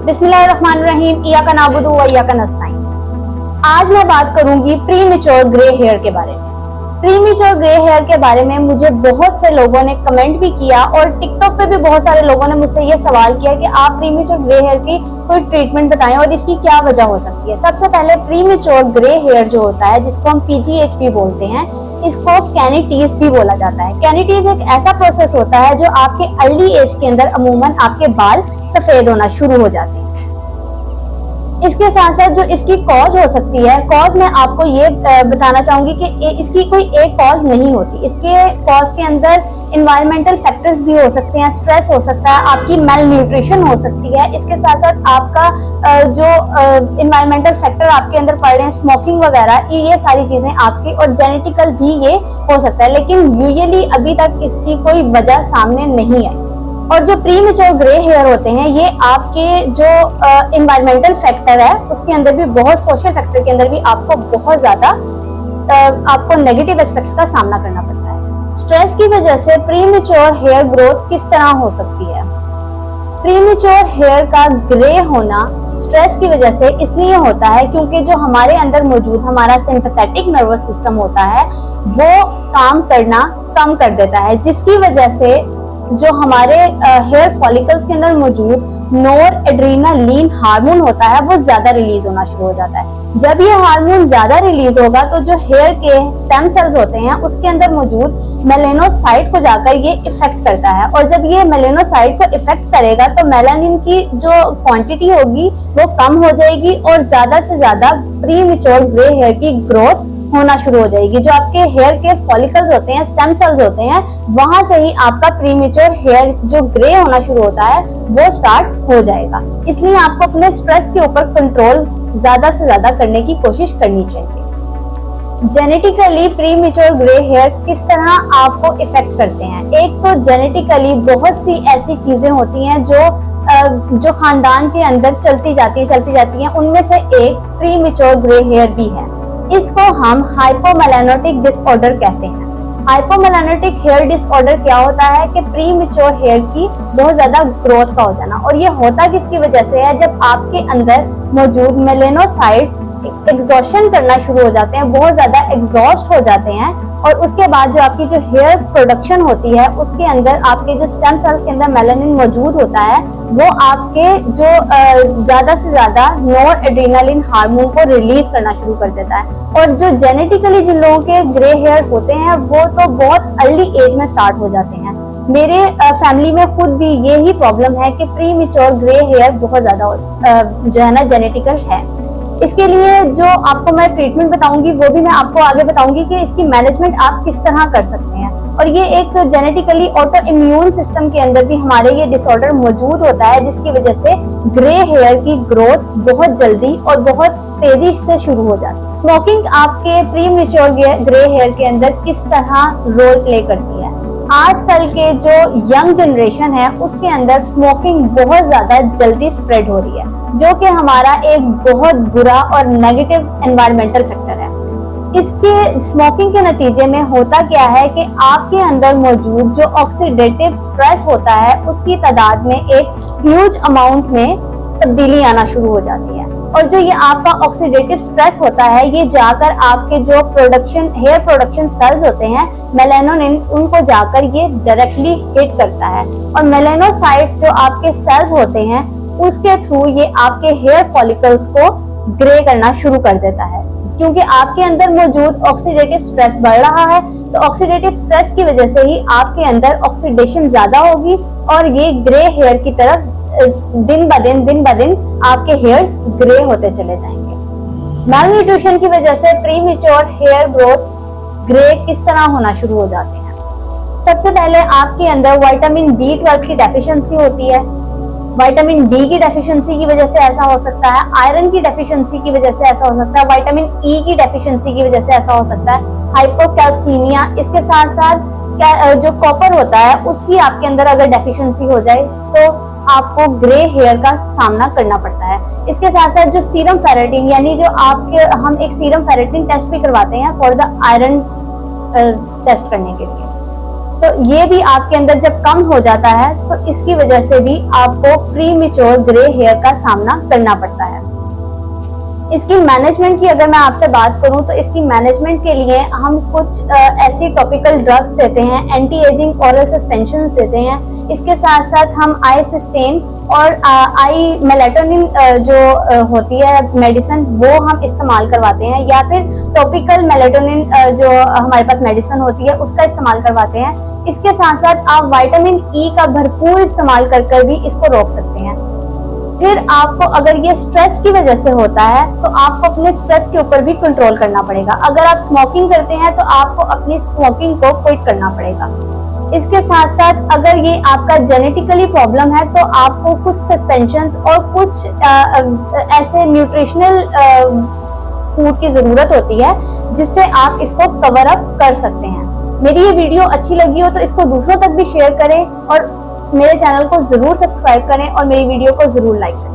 बिस्मिल्लाहिर्रहमानिर्रहीम, इय्याका नअबुदु व इय्याका नस्तईन। आज मैं बात करूंगी प्री मैच्योर ग्रे हेयर के बारे में। प्री मैच्योर ग्रे हेयर के बारे में मुझे बहुत से लोगों ने कमेंट भी किया और टिकटॉक पे भी बहुत सारे लोगों ने मुझसे ये सवाल किया कि आप प्री मैच्योर ग्रे हेयर की कोई ट्रीटमेंट बताएं और इसकी क्या वजह हो सकती है। सबसे पहले प्री मैच्योर ग्रे हेयर जो होता है, जिसको हम PGHP बोलते हैं, इसको कैनिटीज भी बोला जाता है। कैनिटीज एक ऐसा प्रोसेस होता है जो आपके अर्ली एज के अंदर अमूमन आपके बाल सफेद होना शुरू हो जाते हैं। इसके साथ साथ जो इसकी कॉज हो सकती है, कॉज मैं आपको ये बताना चाहूंगी कि इसकी कोई एक कॉज नहीं होती। इसके कॉज के अंदर इन्वायरमेंटल फैक्टर्स भी हो सकते हैं, स्ट्रेस हो सकता है, आपकी मेल न्यूट्रिशन हो सकती है। इसके साथ साथ आपका जो इन्वायरमेंटल फैक्टर आपके अंदर पड़ रहे हैं, स्मोकिंग वगैरह, ये सारी चीजें आपकी, और जेनेटिकल भी ये हो सकता है। लेकिन यूजुअली अभी तक इसकी कोई वजह सामने नहीं आई। और जो प्री मैच्योर ग्रे हेयर होते हैं, ये आपके जो इन्वायरमेंटल फैक्टर है उसके अंदर भी, बहुत सोशल फैक्टर के अंदर भी आपको बहुत ज्यादा आपको नेगेटिव एस्पेक्ट्स का सामना करना पड़ता है। स्ट्रेस की वजह से प्री मैच्योर हेयर ग्रोथ किस तरह हो सकती है? प्री मैच्योर हेयर का ग्रे होना स्ट्रेस की वजह से इसलिए होता है क्योंकि जो हमारे अंदर मौजूद हमारा सिंपैथेटिक नर्वस सिस्टम होता है वो काम करना कम कर देता है, जिसकी वजह से जो हमारे हेयर फॉलिकल्स के अंदर मौजूद नोरएड्रेनालिन हार्मोन होता है वो ज्यादा रिलीज होना शुरू हो जाता है। जब ये हार्मोन ज्यादा रिलीज होगा तो जो हेयर के स्टेम सेल्स होते हैं उसके अंदर मौजूद मेलेनोसाइट को जाकर ये इफेक्ट करता है, और जब ये मेलेनोसाइट को इफेक्ट करेगा तो मेलानिन की जो क्वांटिटी होगी वो कम हो जाएगी और ज्यादा से ज्यादा प्री मैच्योर ग्रे हेयर की ग्रोथ होना शुरू हो जाएगी। जो आपके हेयर के फॉलिकल्स होते हैं, स्टेम सेल्स होते हैं, वहां से ही आपका प्री मैच्योर हेयर जो ग्रे होना शुरू होता है वो स्टार्ट हो जाएगा। इसलिए आपको अपने स्ट्रेस के ऊपर कंट्रोल ज्यादा से ज्यादा करने की कोशिश करनी चाहिए। Genetically premature grey hair किस तरह आपको इफेक्ट करते हैं? एक तो जेनेटिकली बहुत सी ऐसी चीजें होती हैं जो खानदान के अंदर चलती जाती हैं। उनमें से एक प्री मैच्योर ग्रे हेयर भी है। इसको हम हाइपोमेलानोटिक डिसऑर्डर कहते हैं। हाइपोमेलानोटिक हेयर डिसऑर्डर क्या होता है कि प्री मैच्योर हेयर की बहुत ज्यादा ग्रोथ का हो जाना, और ये होता किसकी वजह से है? जब आपके अंदर मौजूद मेलेनोसाइट्स एग्जॉशन करना शुरू हो जाते हैं, बहुत ज्यादा एग्जॉस्ट हो जाते हैं, और उसके बाद जो आपकी जो हेयर प्रोडक्शन होती है उसके अंदर आपके जो स्टेम सेल्स के अंदर मेलानिन मौजूद होता है वो आपके जो ज्यादा से ज्यादा नोरएड्रेनालिन हार्मोन को रिलीज करना शुरू कर देता है। और जो जेनेटिकली जिन लोगों के ग्रे हेयर होते हैं वो तो बहुत अर्ली एज में स्टार्ट हो जाते हैं। मेरे फैमिली में खुद भी यही प्रॉब्लम है कि प्री मैच्योर ग्रे हेयर बहुत ज्यादा जो है ना जेनेटिकल है। इसके लिए जो आपको मैं ट्रीटमेंट बताऊंगी वो भी मैं आपको आगे बताऊंगी कि इसकी मैनेजमेंट आप किस तरह कर सकते हैं। और ये एक जेनेटिकली ऑटो इम्यून सिस्टम के अंदर भी हमारे ये डिसऑर्डर मौजूद होता है, जिसकी वजह से ग्रे हेयर की ग्रोथ बहुत जल्दी और बहुत तेजी से शुरू हो जाती है। स्मोकिंग आपके प्री मैच्योर ग्रे हेयर के अंदर किस तरह रोल प्ले करती है? आजकल के जो यंग जनरेशन है उसके अंदर स्मोकिंग बहुत ज्यादा जल्दी स्प्रेड हो रही है, जो कि हमारा एक बहुत बुरा और नेगेटिव एनवायरमेंटल फैक्टर है। इसके स्मोकिंग के नतीजे में होता क्या है कि आपके अंदर मौजूद जो ऑक्सीडेटिव स्ट्रेस होता है उसकी तादाद में एक ह्यूज अमाउंट में तब्दीली आना शुरू हो जाती है, और जो ये आपका ऑक्सीडेटिव स्ट्रेस होता है ये जाकर आपके जो हेयर प्रोडक्शन सेल्स होते हैं मेलानोनिन, उनको जाकर ये डायरेक्टली हिट करता है, और मेलानोसाइट्स जो आपके सेल्स होते हैं उसके थ्रू ये आपके हेयर फॉलिकल्स को ग्रे करना शुरू कर देता है। क्योंकि आपके अंदर मौजूद ऑक्सीडेटिव स्ट्रेस बढ़ रहा है, तो ऑक्सीडेटिव स्ट्रेस की वजह से ही आपके अंदर ऑक्सीडेशन ज्यादा होगी और ये ग्रे हेयर की तरफ दिन ब दिन आपके हेयर्स ग्रे होते चले जाएंगे। मेल न्यूट्रिशन की वजह से premature hair growth grey किस तरह होना शुरू हो जाते हैं? सबसे पहले आपके अंदर विटामिन B12 की डेफिशिएंसी होती है। विटामिन डी की डेफिशिएंसी की वजह से ऐसा हो सकता है, आयरन की डेफिशिएंसी की वजह से ऐसा हो सकता है, विटामिन ई की डेफिशिएंसी की वजह से ऐसा हो सकता है, हाइपोकैल्सीमिया। इसके साथ साथ जो कॉपर होता है उसकी आपके अंदर अगर डेफिशिएंसी हो जाए तो आपको ग्रे हेयर का सामना करना पड़ता है। इसके साथ साथ जो सीरम फेरेटिन, यानी जो हम एक सीरम फेरेटिन टेस्ट भी करवाते हैं फॉर द आयरन टेस्ट करने के लिए। तो ये भी आपके अंदर जब कम हो जाता है तो इसकी वजह से भी आपको प्री मैच्योर ग्रे हेयर का सामना करना पड़ता है। इसकी मैनेजमेंट की अगर मैं आपसे बात करूं तो इसकी मैनेजमेंट के लिए हम कुछ ऐसी टॉपिकल ड्रग्स देते हैं, एंटी एजिंग ओरल सस्पेंशंस देते हैं। इसके साथ साथ हम आई सिस्टेन और आई मेलेटोनिन जो होती है मेडिसिन वो हम इस्तेमाल करवाते हैं, या फिर टॉपिकल मेलेटोनिन जो हमारे पास मेडिसिन होती है उसका इस्तेमाल करवाते हैं। इसके साथ साथ आप विटामिन ई का भरपूर इस्तेमाल कर भी इसको रोक सकते हैं। फिर आपको अगर ये स्ट्रेस की वजह से होता है तो आपको अपने स्ट्रेस के ऊपर भी कंट्रोल करना पड़ेगा। अगर आप स्मोकिंग करते हैं तो आपको अपनी स्मोकिंग को क्विट करना पड़ेगा। इसके साथ साथ अगर ये आपका जेनेटिकली प्रॉब्लम है तो आपको कुछ सस्पेंशंस और कुछ ऐसे न्यूट्रिशनल फूड की जरूरत होती है जिससे आप इसको कवर अप कर सकते हैं। मेरी ये वीडियो अच्छी लगी हो तो इसको दूसरों तक भी शेयर करें और मेरे चैनल को जरूर सब्सक्राइब करें और मेरी वीडियो को जरूर लाइक करें।